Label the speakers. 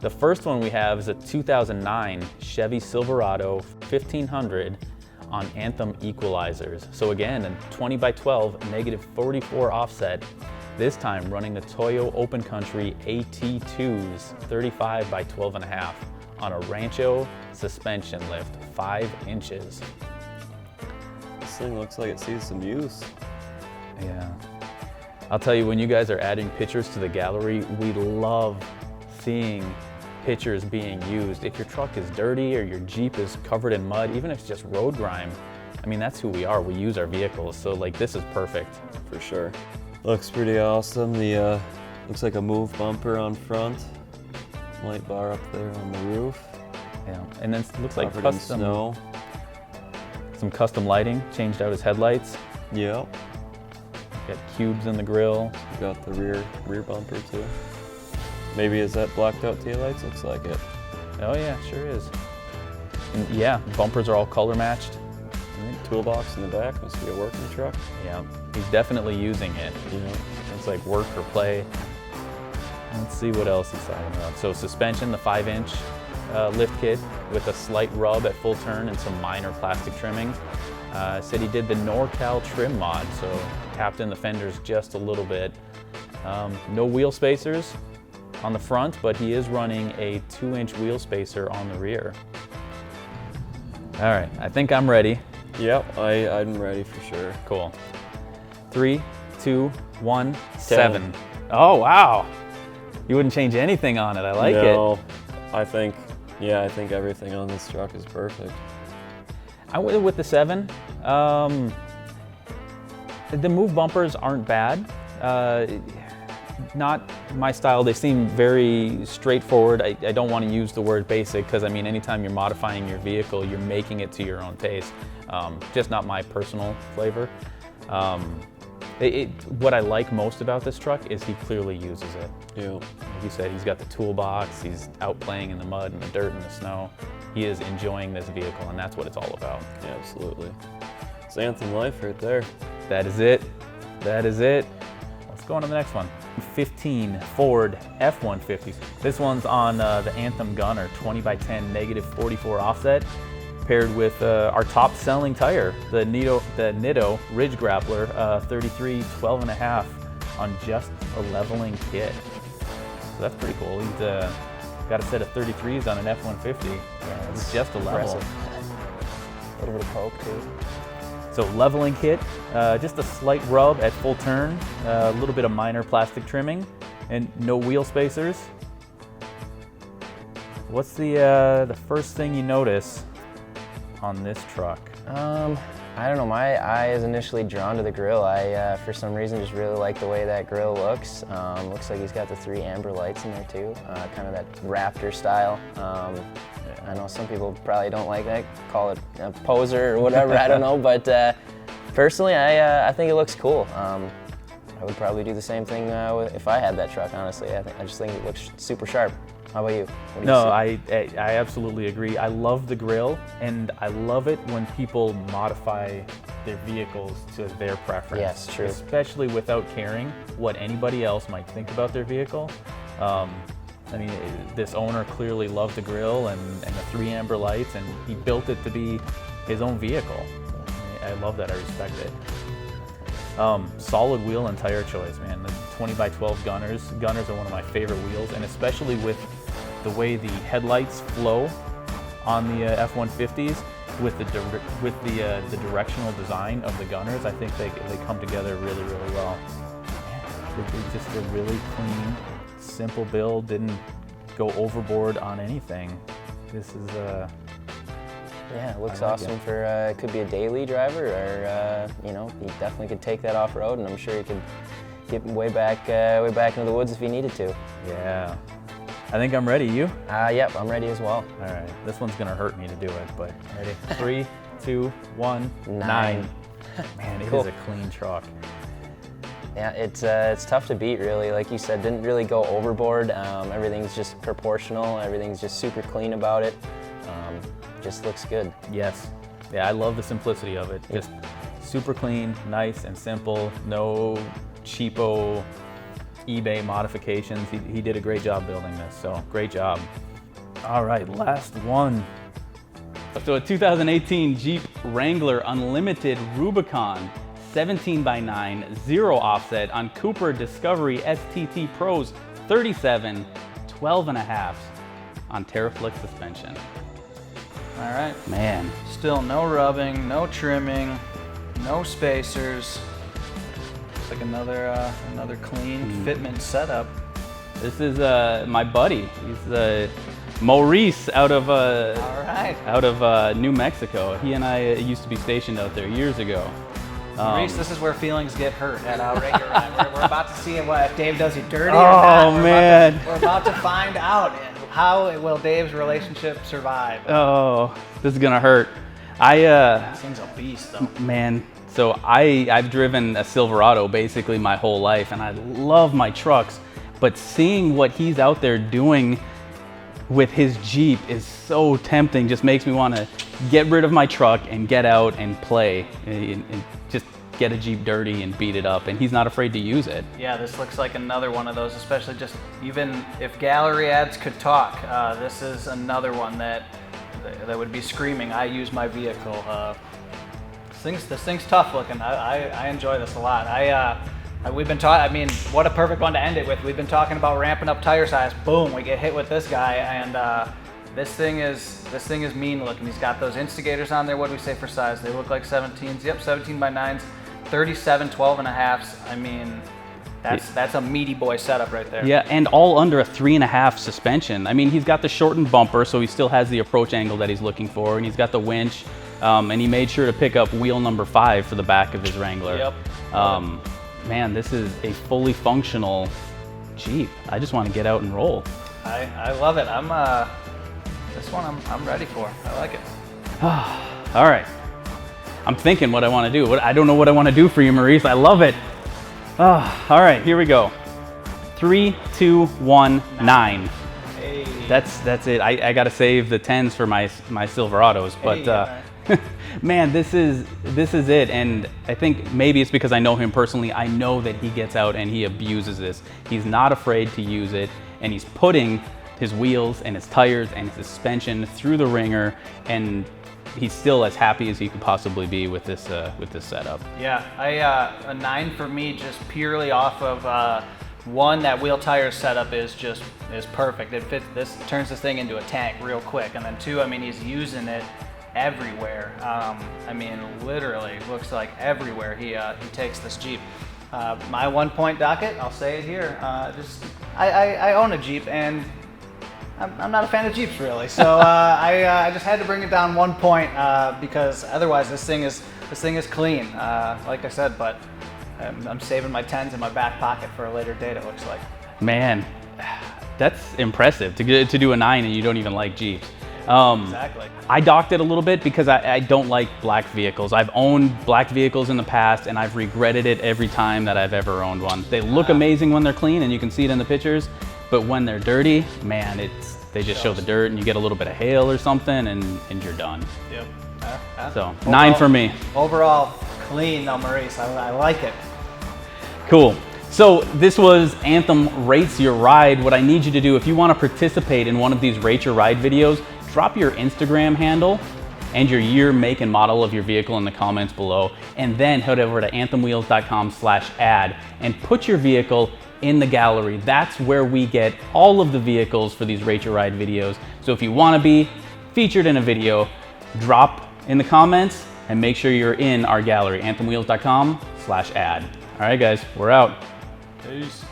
Speaker 1: The first one we have is a 2009 Chevy Silverado 1500 on Anthem equalizers. So again, a 20x12 -44 offset, this time running the Toyo Open Country AT2s 35x12.5 on a Rancho suspension lift, 5 inches.
Speaker 2: This thing looks like it sees some use.
Speaker 1: Yeah. I'll tell you, when you guys are adding pictures to the gallery, we love seeing pictures being used. If your truck is dirty or your Jeep is covered in mud, even if it's just road grime, I mean, that's who we are. We use our vehicles, so like this is perfect.
Speaker 2: For sure. Looks pretty awesome. The looks like a move bumper on front. Light bar up there on the roof.
Speaker 1: Yeah, and then it looks like
Speaker 2: Covered in
Speaker 1: custom,
Speaker 2: snow.
Speaker 1: some custom lighting, changed out his headlights.
Speaker 2: Yep.
Speaker 1: Got cubes in the grill.
Speaker 2: Got the rear bumper too. Maybe is that blacked out taillights? Looks like it.
Speaker 1: Oh yeah, sure is. And yeah, bumpers are all color matched.
Speaker 2: Toolbox in the back, must be a working truck.
Speaker 1: Yeah, he's definitely using it.
Speaker 2: Yeah.
Speaker 1: It's like work or play. Let's see what else he's talking about. So suspension, the 5-inch lift kit with a slight rub at full turn and some minor plastic trimming. Said he did the NorCal trim mod, so tapped in the fenders just a little bit. No wheel spacers on the front, but he is running a 2-inch wheel spacer on the rear. All right, I think I'm ready.
Speaker 2: Yep, I'm ready for sure.
Speaker 1: Cool. 3, 2, 1, 7. Oh, wow. You wouldn't change anything on it. I like it.
Speaker 2: No, I think everything on this truck is perfect.
Speaker 1: I went with the 7. The move bumpers aren't bad. Not my style. They seem very straightforward. I don't want to use the word basic because I mean, anytime you're modifying your vehicle, you're making it to your own taste. Just not my personal flavor. What I like most about this truck is he clearly uses it.
Speaker 2: Yeah.
Speaker 1: Like you said, he's got the toolbox, he's out playing in the mud and the dirt and the snow. He is enjoying this vehicle, and that's what it's all about.
Speaker 2: Yeah, absolutely. It's Anthem life right there.
Speaker 1: That is it. That is it. Let's go on to the next one. 15 Ford F-150s. This one's on the Anthem Gunner 20x10 -44 offset, paired with our top selling tire, the Nitto Ridge Grappler 33 12.5 on just a leveling kit. So that's pretty cool. He's got a set of 33s on an F-150. Yeah, it's just a level.
Speaker 3: Impressive. A little bit of coke too.
Speaker 1: So leveling kit, just a slight rub at full turn, a little bit of minor plastic trimming, and no wheel spacers. What's the first thing you notice on this truck?
Speaker 3: I don't know, my eye is initially drawn to the grill. I, for some reason, just really like the way that grill looks. Looks like he's got the 3 amber lights in there too, kind of that Raptor style. I know some people probably don't like that, call it a poser or whatever, I don't know, but personally, I think it looks cool. I would probably do the same thing if I had that truck, honestly. I just think it looks super sharp. How about you? What do you
Speaker 1: No,
Speaker 3: see?
Speaker 1: I absolutely agree. I love the grill, and I love it when people modify their vehicles to their preference.
Speaker 3: Yes, true.
Speaker 1: Especially without caring what anybody else might think about their vehicle. I mean, this owner clearly loved the grill and the 3 amber lights, and he built it to be his own vehicle. I love that. I respect it. Solid wheel and tire choice, man. The 20x12 Gunners. Gunners are one of my favorite wheels, and especially with the way the headlights flow on the F-150s with the directional design of the Gunners. I think they come together really, really well. They're just a really clean, simple build. Didn't go overboard on anything. This is
Speaker 3: Yeah, it looks
Speaker 1: I like
Speaker 3: awesome
Speaker 1: it.
Speaker 3: for, it could be a daily driver or, you know, he definitely could take that off-road, and I'm sure he could get way back into the woods if he needed to.
Speaker 1: yeah. I think I'm ready. You?
Speaker 3: Yep, I'm ready as well.
Speaker 1: All right. This one's gonna hurt me to do it, but ready? 3, 2, 1, 9.
Speaker 3: 9.
Speaker 1: Man, it
Speaker 3: Cool.
Speaker 1: is a clean truck.
Speaker 3: Yeah, it's tough to beat, really. Like you said, didn't really go overboard. Everything's just proportional. Everything's just super clean about it. Just looks good.
Speaker 1: Yes. Yeah, I love the simplicity of it. Just super clean, nice and simple. No cheapo eBay modifications. He did a great job building this, so great job. All right, last one. So a 2018 Jeep Wrangler Unlimited Rubicon 17x9, 0 offset on Cooper Discovery STT Pros 37, 12.5 on Terraflex suspension.
Speaker 4: All right.
Speaker 1: Man.
Speaker 4: Still no rubbing, no trimming, no spacers. It's like another clean fitment setup.
Speaker 1: This is my buddy. He's Maurice out of New Mexico. He and I used to be stationed out there years ago.
Speaker 4: Maurice, this is where feelings get hurt at Outrigger Ride. We're about to see if Dave does you dirty or
Speaker 1: Oh,
Speaker 4: not.
Speaker 1: man.
Speaker 4: We're about to find out how will Dave's relationship survive.
Speaker 1: Oh, this is gonna hurt.
Speaker 4: This thing's a beast, though.
Speaker 1: Man, so I've driven a Silverado basically my whole life, and I love my trucks, but seeing what he's out there doing with his Jeep is so tempting. Just makes me want to get rid of my truck and get out and play and just get a Jeep dirty and beat it up, and he's not afraid to use it.
Speaker 4: Yeah, this looks like another one of those, especially just even if gallery ads could talk, this is another one that would be screaming, I use my vehicle. This thing's tough looking. I enjoy this a lot. We've been talking, I mean, what a perfect one to end it with. We've been talking about ramping up tire size. Boom, we get hit with this guy, and this thing is mean looking. He's got those instigators on there. What do we say for size? They look like 17s. Yep, 17x9s, 37, 12.5s. I mean, that's a meaty boy setup right there.
Speaker 1: Yeah, and all under a 3.5 suspension. I mean, he's got the shortened bumper, so he still has the approach angle that he's looking for, and he's got the winch, and he made sure to pick up wheel number 5 for the back of his Wrangler.
Speaker 4: Yep.
Speaker 1: Man, this is a fully functional Jeep. I just want to get out and roll.
Speaker 4: I love it. This one I'm ready for. I like it.
Speaker 1: All right. I'm thinking what I want to do. I don't know what I want to do for you, Maurice. I love it. All right, here we go. 3, 2, 1, 9.
Speaker 4: Hey.
Speaker 1: That's it. I got to save the 10s for my Silverados, but man, this is it. And I think maybe it's because I know him personally. I know that he gets out and he abuses this. He's not afraid to use it, and he's putting his wheels and his tires and his suspension through the ringer, and he's still as happy as he could possibly be with this setup.
Speaker 4: Yeah, a 9 for me, just purely off of one, that wheel tire setup is perfect. It fits. This turns this thing into a tank real quick, and then 2, I mean, he's using it everywhere. I mean, literally looks like everywhere he takes this Jeep. My 1 point docket, I'll say it here. I own a Jeep, and I'm not a fan of Jeeps really, so I just had to bring it down 1 point because otherwise this thing is clean, like I said. But I'm saving my 10s in my back pocket for a later date. It looks like.
Speaker 1: Man, that's impressive to do a 9 and you don't even like Jeeps.
Speaker 4: Exactly.
Speaker 1: I docked it a little bit because I don't like black vehicles. I've owned black vehicles in the past, and I've regretted it every time that I've ever owned one. They look amazing when they're clean, and you can see it in the pictures, but when they're dirty, man, they just show the dirt, and you get a little bit of hail or something, and you're done.
Speaker 4: Yep.
Speaker 1: So
Speaker 4: Overall,
Speaker 1: 9 for me.
Speaker 4: Overall, clean though, Maurice. I like it.
Speaker 1: Cool. So this was Anthem Rates Your Ride. What I need you to do, if you want to participate in one of these Rate Your Ride videos, drop your Instagram handle and your year, make, and model of your vehicle in the comments below, and then head over to anthemwheels.com/ad and put your vehicle in the gallery. That's where we get all of the vehicles for these Rate Your Ride videos. So if you want to be featured in a video, drop in the comments and make sure you're in our gallery, anthemwheels.com/ad. All right, guys, we're out.
Speaker 4: Peace.